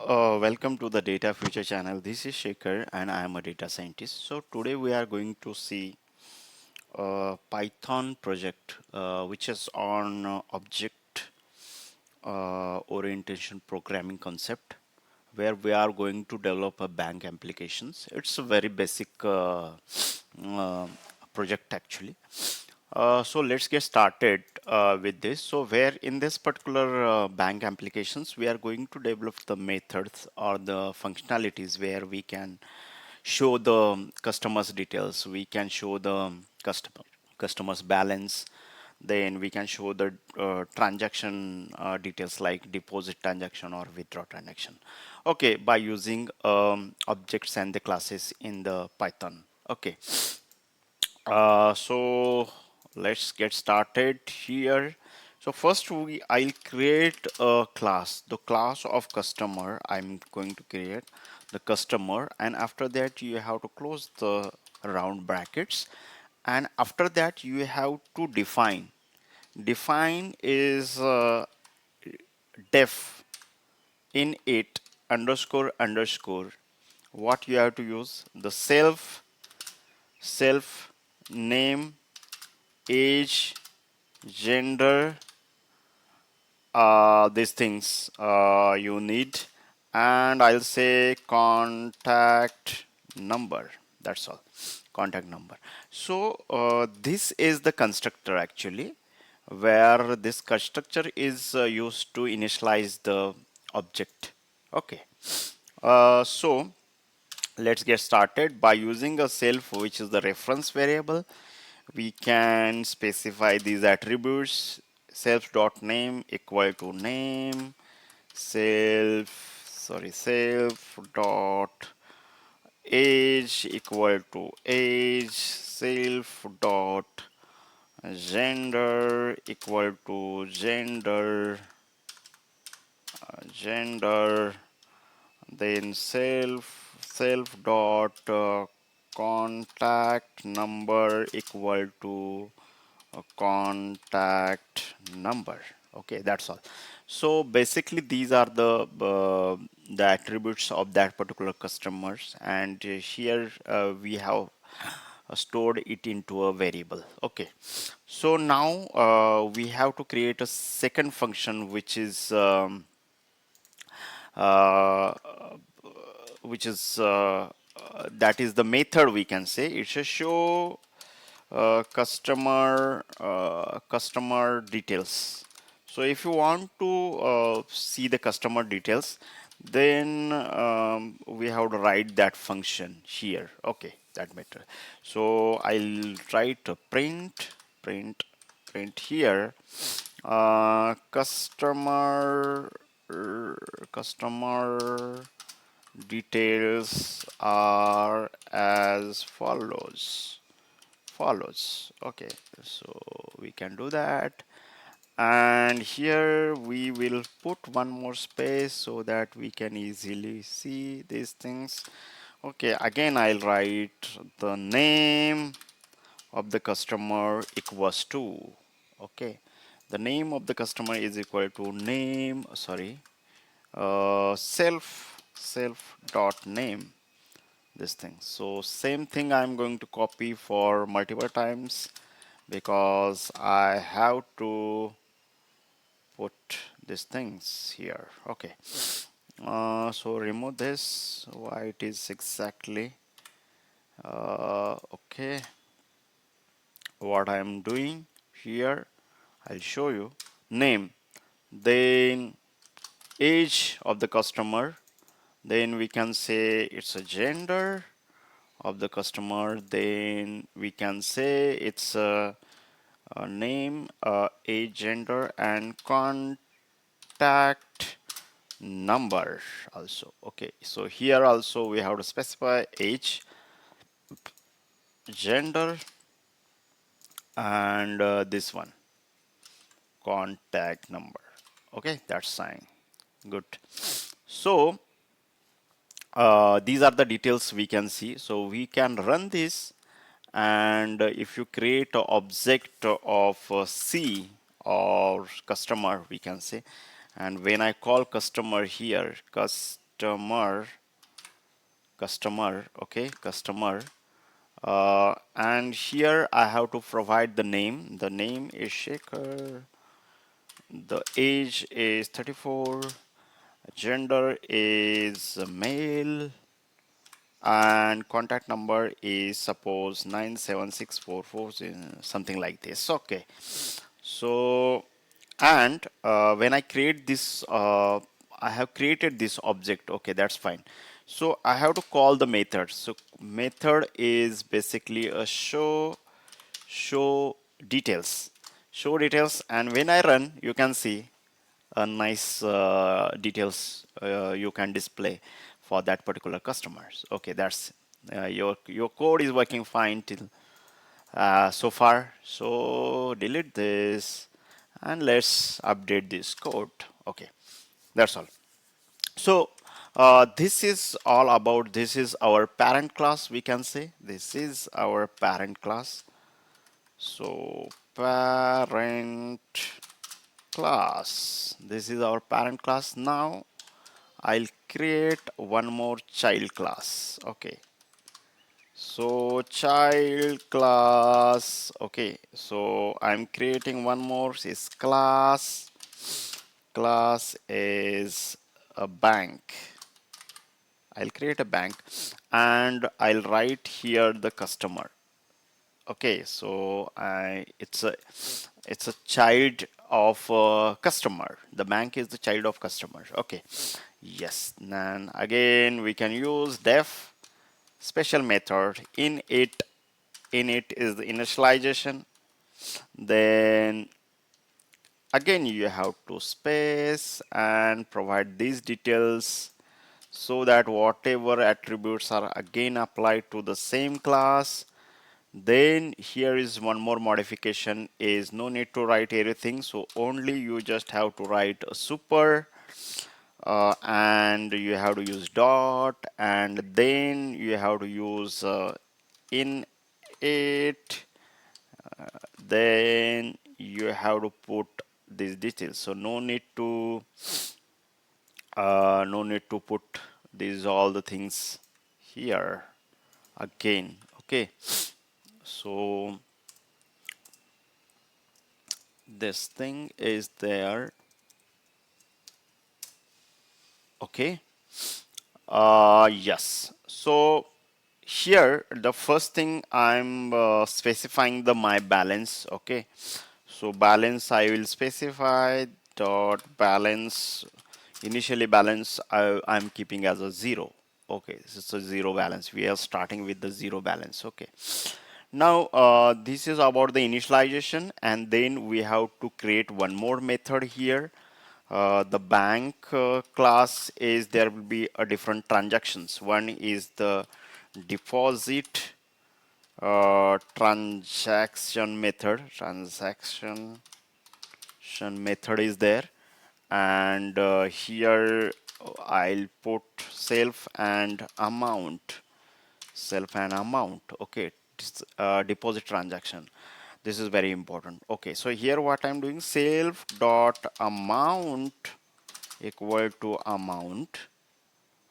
Welcome to the Data Future channel. This is Shekhar and I am a data scientist. So today we are going to see a Python project which is on object orientation programming concept, where we are going to develop a bank applications. It's a very basic uh, project actually. So let's get started with this. So where in this particular bank applications, we are going to develop the methods or the functionalities where we can show the customers details. We can show the customers balance. Then we can show the transaction details like deposit transaction or withdraw transaction. Okay, by using objects and the classes in the Python. Okay. So let's get started here. So first I'll create a class, the class of customer. I'm going to create the customer, and after that you have to close the round brackets, and after that you have to define is def in it underscore underscore. What you have to use, the self name, age, gender, these things you need, and I'll say contact number. That's all, contact number. So this is the constructor actually, where this constructor is used to initialize the object. Okay. So let's get started by using a self, which is the reference variable. We can specify these attributes. Self dot name equal to name, self dot age equal to age, self dot gender equal to gender, then self dot contact number equal to a contact number. Okay, that's all. So basically these are the attributes of that particular customers, and here we have stored it into a variable. Okay, so now we have to create a second function uh, which is that is the method, we can say. It's a show customer details. So if you want to see the customer details, then we have to write that function here. Okay, that matter. So I'll write a print here customer details are as follows. Okay, so we can do that, and here we will put one more space so that we can easily see these things. Okay, again I'll write the name of the customer equals to, okay, the name of the customer is equal to name, sorry, self dot name, this thing. So same thing I'm going to copy for multiple times, because I have to put these things here. Okay. So remove this. Why it is exactly okay. What I am doing here, I'll show you. Name, then age of the customer, then we can say it's a gender of the customer, then we can say it's a name, age, gender, and contact number also. Okay, so here also we have to specify age, gender, and this one, contact number. Okay, that's fine. Good. So these are the details we can see. So we can run this, and if you create an object of C or customer, we can say, and when I call customer here, okay, customer. And here I have to provide the name. The name is Shekhar. The age is 34. Gender is male. And contact number is suppose 97644, something like this. Okay. So, and when I create this, I have created this object. Okay, that's fine. So I have to call the method. So method is basically a show details, and when I run, you can see a nice details you can display for that particular customers. Okay, that's your code is working fine till so far. So delete this and let's update this code. Okay, that's all. So this is all about, this is our parent class, we can say this is our parent class. So parent class, this is our parent class. Now I'll create one more child class. Okay, so child class. Okay, so I'm creating one more is class. Class is a bank. I'll create a bank and I'll write here the customer. Okay, so it's a child of customer. The bank is the child of customer. Okay, yes. Then again we can use def special method in it. In it is the initialization. Then again you have to space and provide these details so that whatever attributes are again applied to the same class. Then here is one more modification, is no need to write everything, so only you just have to write a super and you have to use dot, and then you have to use in it, then you have to put these details. So no need to put these all the things here again. Okay, so this thing is there. Okay, yes. So here the first thing I'm specifying the my balance. Okay, so balance I will specify dot balance. Initially balance I'm keeping as a 0. Okay, this is a 0 balance. We are starting with the 0 balance. Okay, now this is about the initialization, and then we have to create one more method here. The bank class is, there will be a different transactions. One is the deposit transaction method is there, and here I'll put self and amount. Okay, deposit transaction, this is very important. Okay, so here what I'm doing, self dot amount equal to amount.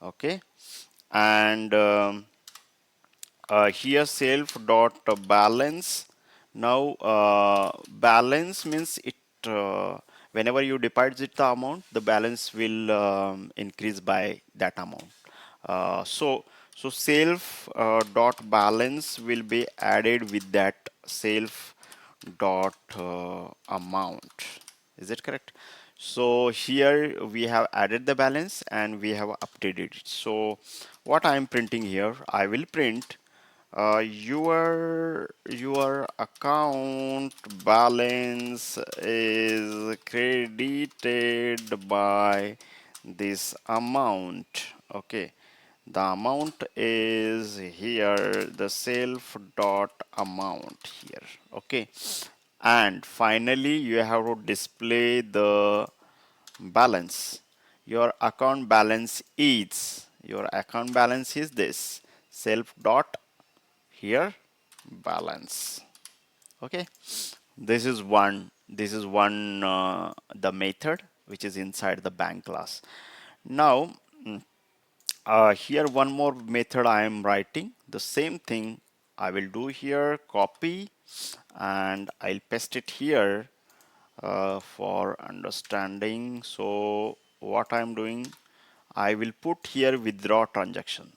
Okay, and here self dot balance. Now balance means it, whenever you deposit the amount, the balance will increase by that amount. So self dot balance will be added with that self dot amount. Is it correct? So here we have added the balance and we have updated it. So what I am printing here, I will print your account balance is credited by this amount. Okay, the amount is here, the self dot amount here. Okay, and finally you have to display the balance. Your account balance is this self dot here balance. Okay, this is one the method which is inside the bank class. Now Here one more method I am writing. The same thing I will do here, copy, and I'll paste it here for understanding. So what I'm doing, I will put here withdraw transaction.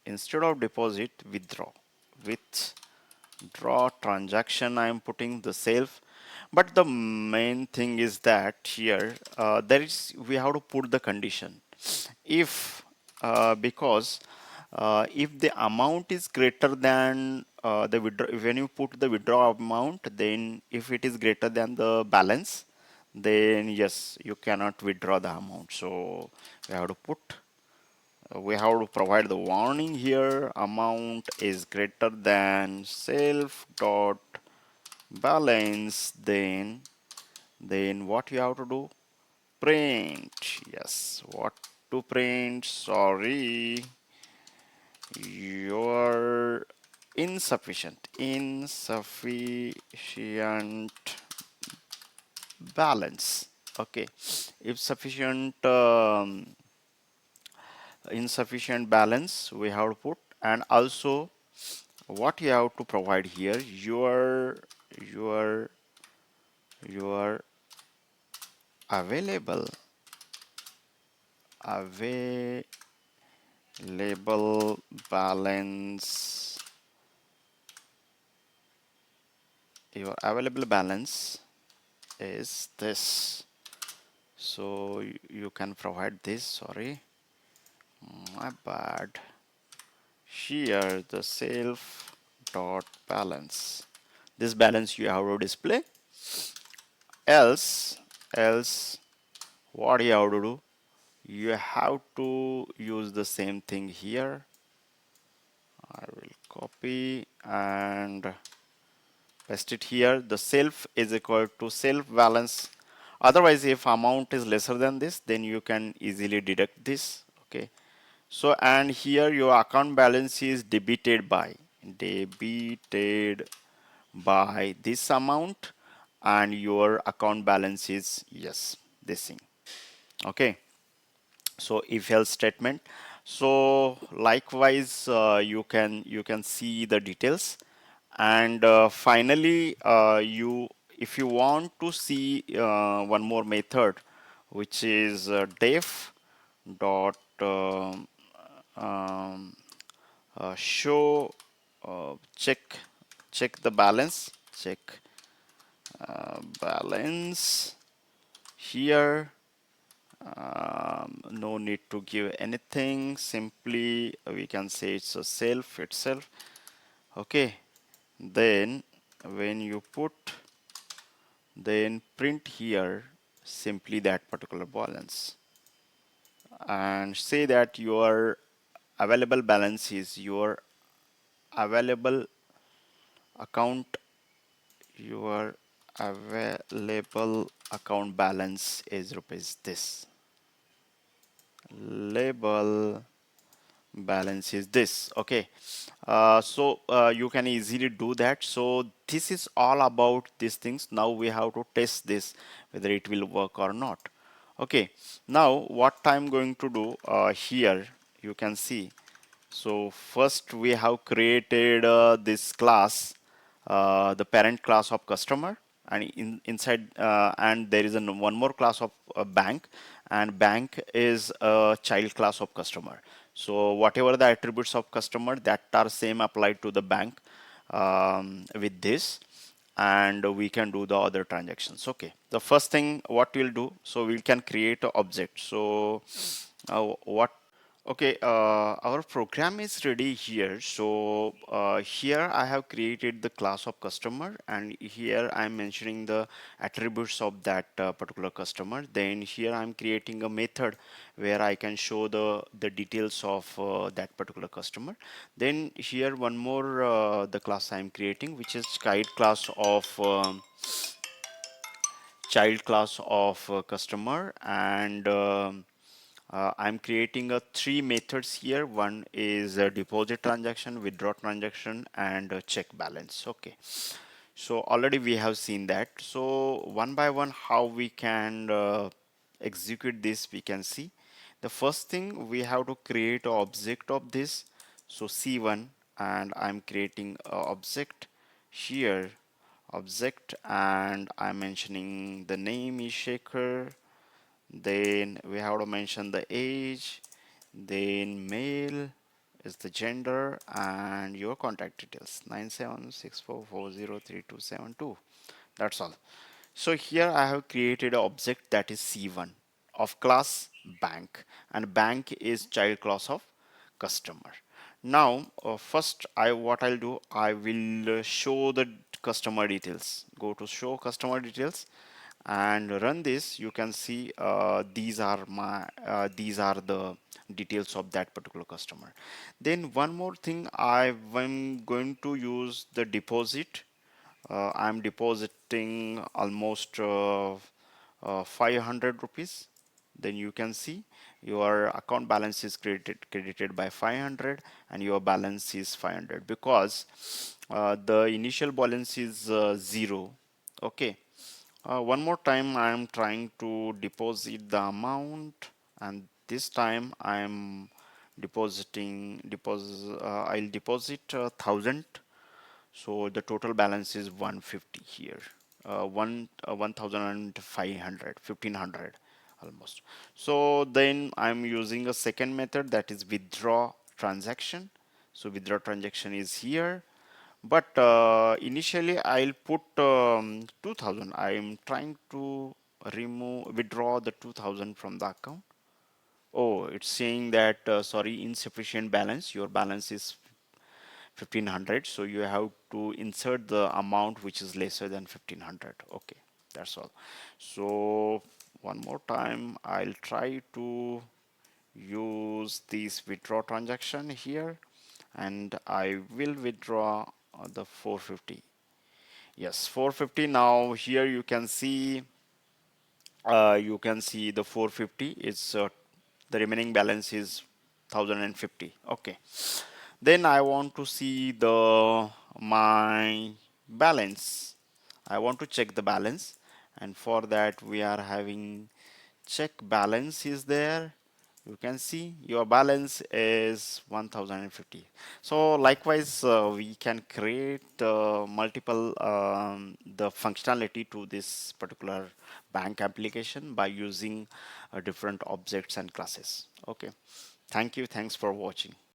Instead of deposit, withdraw. Withdraw transaction, I am putting the self. But the main thing is that here there is we have to put the condition. If because if the amount is greater than the withdraw, when you put the withdraw amount, then if it is greater than the balance, then yes, you cannot withdraw the amount. So we have to put, we have to provide the warning here, amount is greater than self dot balance, then what you have to do, print. Yes, what to print, sorry, your insufficient balance. Okay, if sufficient insufficient balance we have to put, and also what you have to provide here, your available balance, your available balance is this. So you can provide this, sorry, my bad, here the self dot balance, this balance you have to display. Else what you have to do, you have to use the same thing here. I will copy and paste it here. The self is equal to self balance. Otherwise, if amount is lesser than this, then you can easily deduct this. Okay. So, and here your account balance is debited by this amount, and your account balance is, yes, this thing. Okay. So if else statement. So likewise, you can see the details, and finally you, if you want to see one more method, which is def dot um, show check the balance, check balance here. No need to give anything, simply we can say it's a self itself. Okay, then when you put, then print here simply that particular balance, and say that your available balance is your available account, your available account balance is rupees this, label balance is this. Okay, so you can easily do that. So this is all about these things. Now we have to test this whether it will work or not. Okay, now what I'm going to do here, you can see. So first we have created this class, the parent class of customer, and inside and there is one more class of bank, and bank is a child class of customer. So whatever the attributes of customer that are same applied to the bank with this, and we can do the other transactions. Okay, the first thing what we'll do, so we can create an object. So what okay, our program is ready here. So here I have created the class of customer, and here I'm mentioning the attributes of that particular customer. Then here I'm creating a method where I can show the details of that particular customer. Then here one more the class I'm creating, which is child class of customer, and I'm creating a three methods here. One is a deposit transaction, withdraw transaction, and a check balance. Okay, so already we have seen that. So one by one how we can execute this, we can see. The first thing we have to create an object of this. So C1, and I'm creating an object here, object, and I'm mentioning the name is Shaker. Then we have to mention the age, then male is the gender, and your contact details 9764403272. That's all. So here I have created an object that is C1 of class bank, and bank is child class of customer. Now first I what I'll do, I will show the customer details. Go to show customer details and run this. You can see these are the details of that particular customer. Then one more thing, I'm going to use the deposit. I'm depositing almost 500 rupees. Then you can see your account balance is credited by 500 and your balance is 500 because the initial balance is 0. Okay. One more time I am trying to deposit the amount, and this time I am I'll deposit 1000. So the total balance is 150 here, 1500 1500 almost. So then I'm using a second method, that is withdraw transaction. So withdraw transaction is here, but initially I'll put 2000. I'm trying to withdraw the 2000 from the account. Oh, it's saying that sorry, insufficient balance, your balance is 1500, so you have to insert the amount which is lesser than 1500. Okay, that's all. So one more time I'll try to use this withdraw transaction here, and I will withdraw the 450. Yes, 450. Now here you can see the 450 is the remaining balance is 1050. Okay, then I want to see the my balance. I want to check the balance, and for that we are having check balance is there. You can see your balance is 1050. So likewise we can create multiple the functionality to this particular bank application by using different objects and classes. Okay, thank you, thanks for watching.